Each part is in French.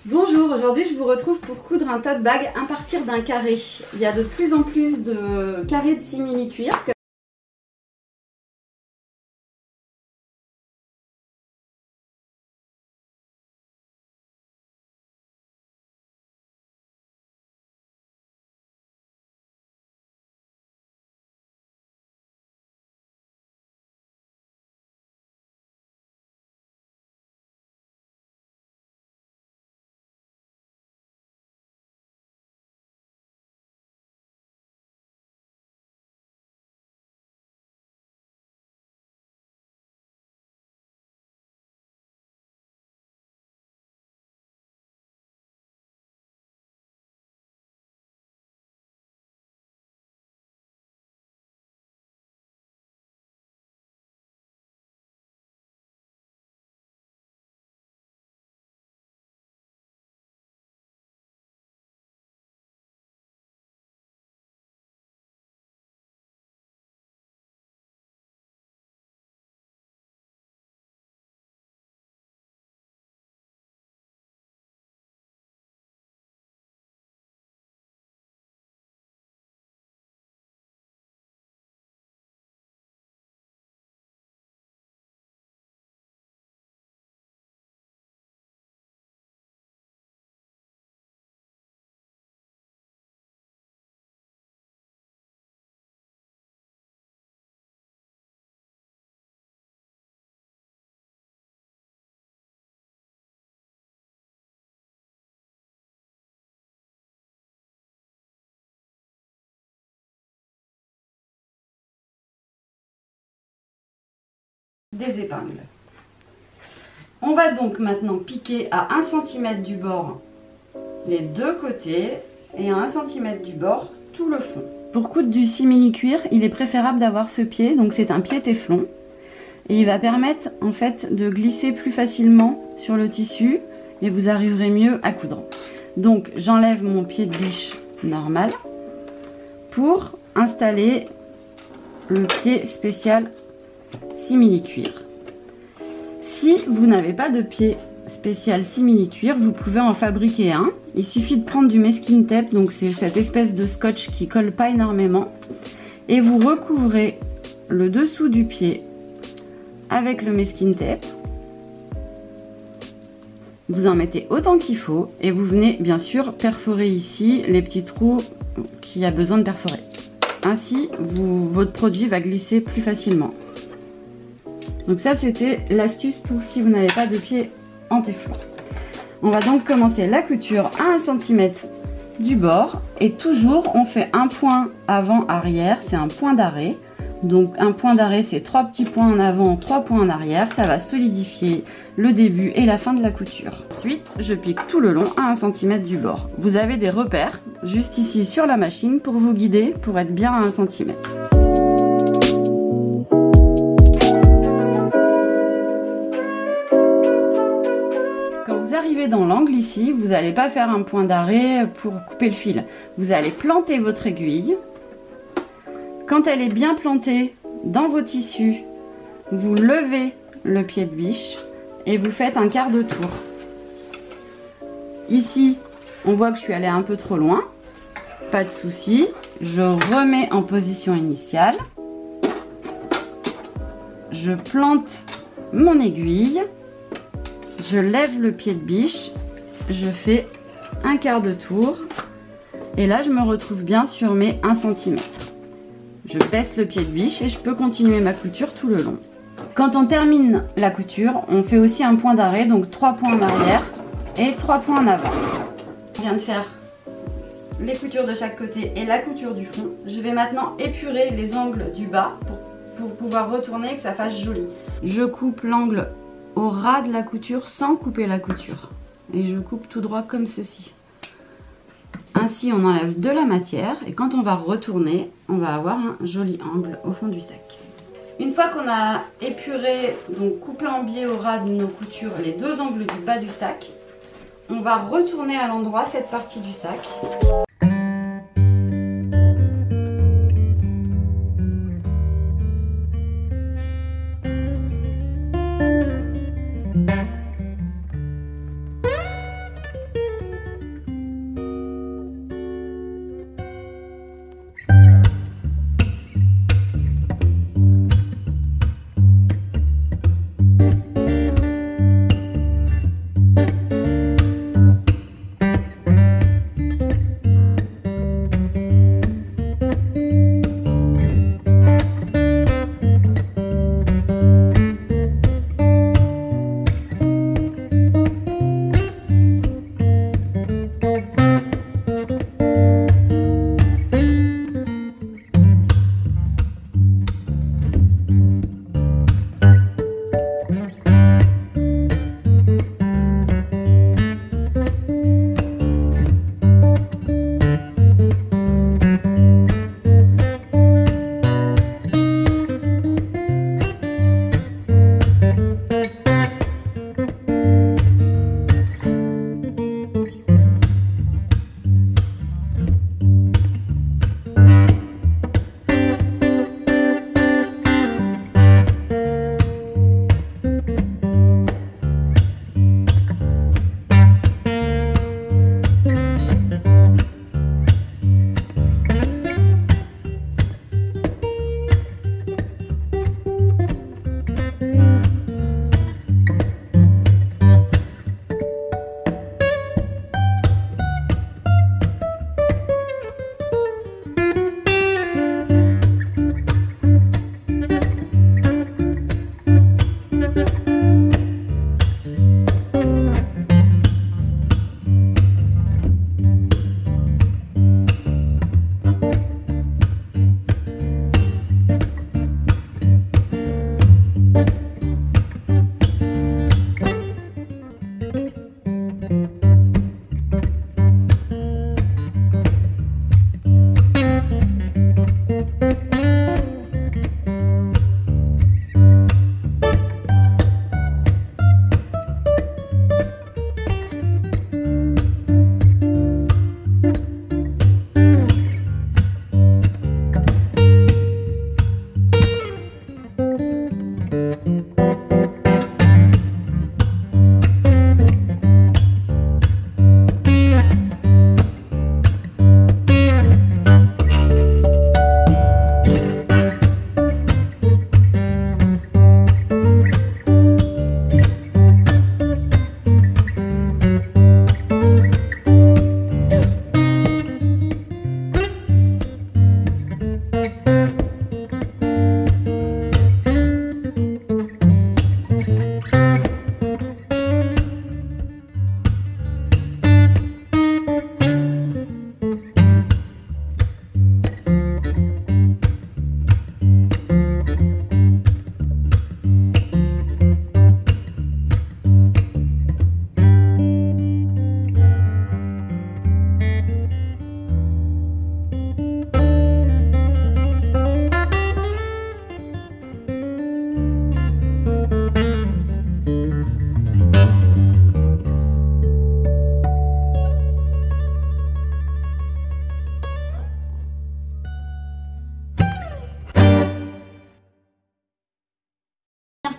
Bonjour, aujourd'hui je vous retrouve pour coudre un tote bag à partir d'un carré. Il y a de plus en plus de carrés de simili-cuir. Des épingles. On va donc maintenant piquer à 1 cm du bord les deux côtés et à 1 cm du bord tout le fond. Pour coudre du simili-cuir, il est préférable d'avoir ce pied, donc c'est un pied téflon. Et il va permettre en fait de glisser plus facilement sur le tissu et vous arriverez mieux à coudre. Donc j'enlève mon pied de biche normal pour installer le pied spécial simili-cuir. Si vous n'avez pas de pied spécial simili-cuir, vous pouvez en fabriquer un. Il suffit de prendre du masking tape, donc c'est cette espèce de scotch qui colle pas énormément, et vous recouvrez le dessous du pied avec le masking tape. Vous en mettez autant qu'il faut et vous venez bien sûr perforer ici les petits trous qu'il y a besoin de perforer. Ainsi, votre produit va glisser plus facilement. Donc ça, c'était l'astuce pour si vous n'avez pas de pied en téflon. On va donc commencer la couture à 1 cm du bord et toujours on fait un point avant-arrière, c'est un point d'arrêt. Donc un point d'arrêt, c'est 3 petits points en avant, 3 points en arrière. Ça va solidifier le début et la fin de la couture. Ensuite, je pique tout le long à 1 cm du bord. Vous avez des repères juste ici sur la machine pour vous guider, pour être bien à 1 cm. Quand vous arrivez dans l'angle ici, vous n'allez pas faire un point d'arrêt pour couper le fil. Vous allez planter votre aiguille. Quand elle est bien plantée dans vos tissus, vous levez le pied de biche et vous faites un quart de tour. Ici, on voit que je suis allée un peu trop loin. Pas de souci, je remets en position initiale. Je plante mon aiguille. Je lève le pied de biche. Je fais un quart de tour. Et là, je me retrouve bien sur mes 1 cm. Je baisse le pied de biche et je peux continuer ma couture tout le long. Quand on termine la couture, on fait aussi un point d'arrêt, donc 3 points en arrière et 3 points en avant. Je viens de faire les coutures de chaque côté et la couture du fond. Je vais maintenant épurer les angles du bas pour pouvoir retourner et que ça fasse joli. Je coupe l'angle au ras de la couture sans couper la couture. Et je coupe tout droit comme ceci. Ainsi, on enlève de la matière et quand on va retourner, on va avoir un joli angle au fond du sac. Une fois qu'on a épuré, donc coupé en biais au ras de nos coutures, les deux angles du bas du sac, on va retourner à l'endroit cette partie du sac.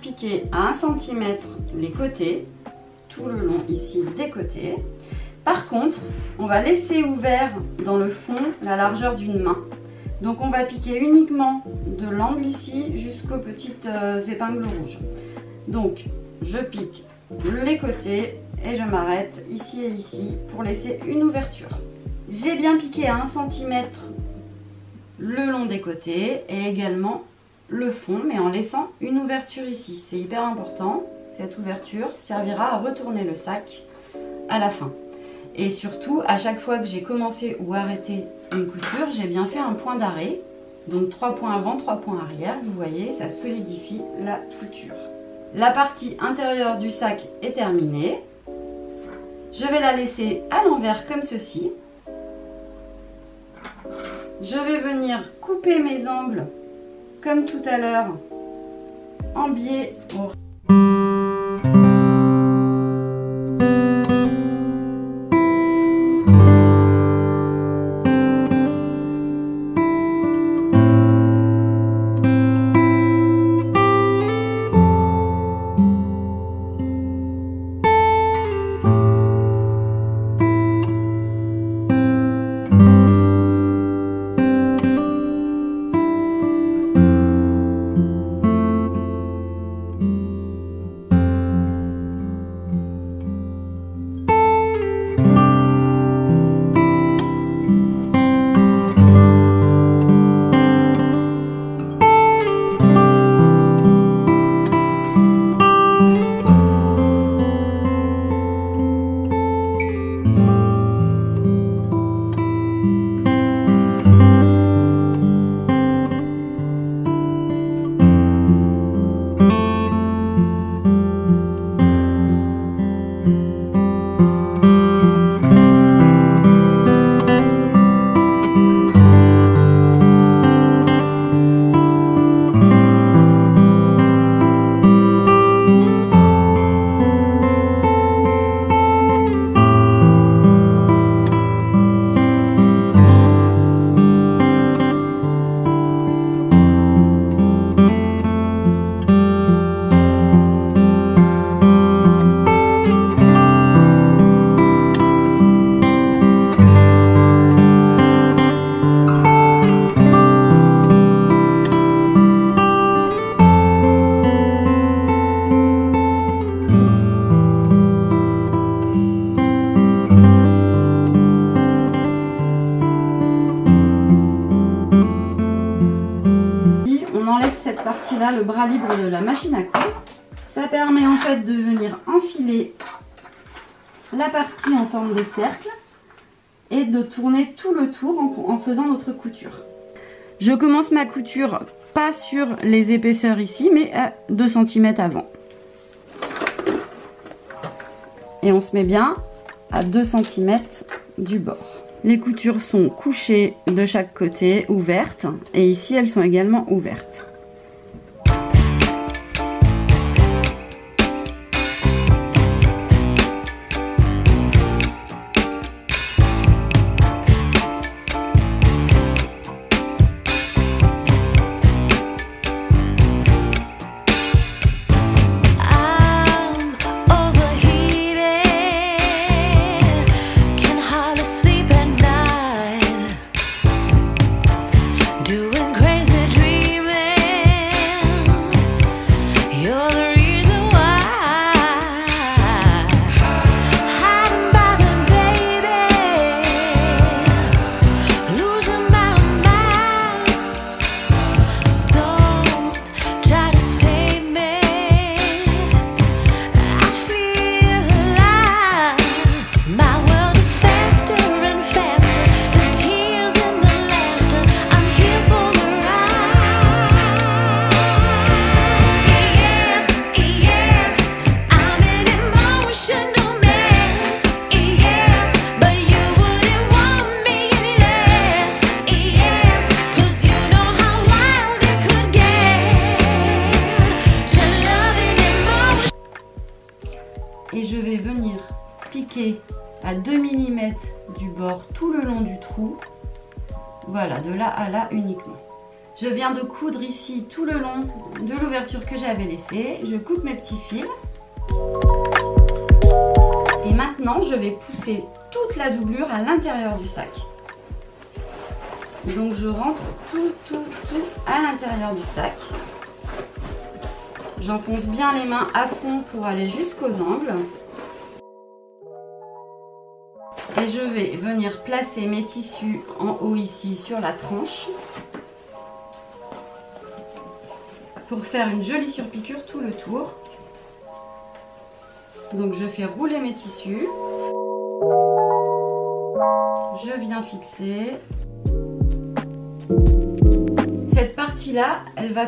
piquer à 1 cm les côtés, tout le long ici des côtés. Par contre, on va laisser ouvert dans le fond la largeur d'une main. Donc on va piquer uniquement de l'angle ici jusqu'aux petites épingles rouges. Donc je pique les côtés et je m'arrête ici et ici pour laisser une ouverture. J'ai bien piqué à 1 cm le long des côtés et également le fond, mais en laissant une ouverture ici. C'est hyper important, cette ouverture servira à retourner le sac à la fin. Et surtout, à chaque fois que j'ai commencé ou arrêté une couture, j'ai bien fait un point d'arrêt. Donc 3 points avant, 3 points arrière. Vous voyez, ça solidifie la couture. La partie intérieure du sac est terminée. Je vais la laisser à l'envers comme ceci. Je vais venir couper mes angles comme tout à l'heure en biais au partie-là, le bras libre de la machine à coudre. Ça permet en fait de venir enfiler la partie en forme de cercle et de tourner tout le tour en faisant notre couture. Je commence ma couture pas sur les épaisseurs ici, mais à 2 cm avant. Et on se met bien à 2 cm du bord. Les coutures sont couchées de chaque côté, ouvertes, et ici elles sont également ouvertes. Et je vais venir piquer à 2 mm du bord tout le long du trou. Voilà, de là à là uniquement. Je viens de coudre ici tout le long de l'ouverture que j'avais laissée. Je coupe mes petits fils. Et maintenant, je vais pousser toute la doublure à l'intérieur du sac. Donc je rentre tout à l'intérieur du sac. J'enfonce bien les mains à fond pour aller jusqu'aux angles. Et je vais venir placer mes tissus en haut ici sur la tranche pour faire une jolie surpiqûre tout le tour. Donc je fais rouler mes tissus. Je viens fixer. Cette partie-là, elle va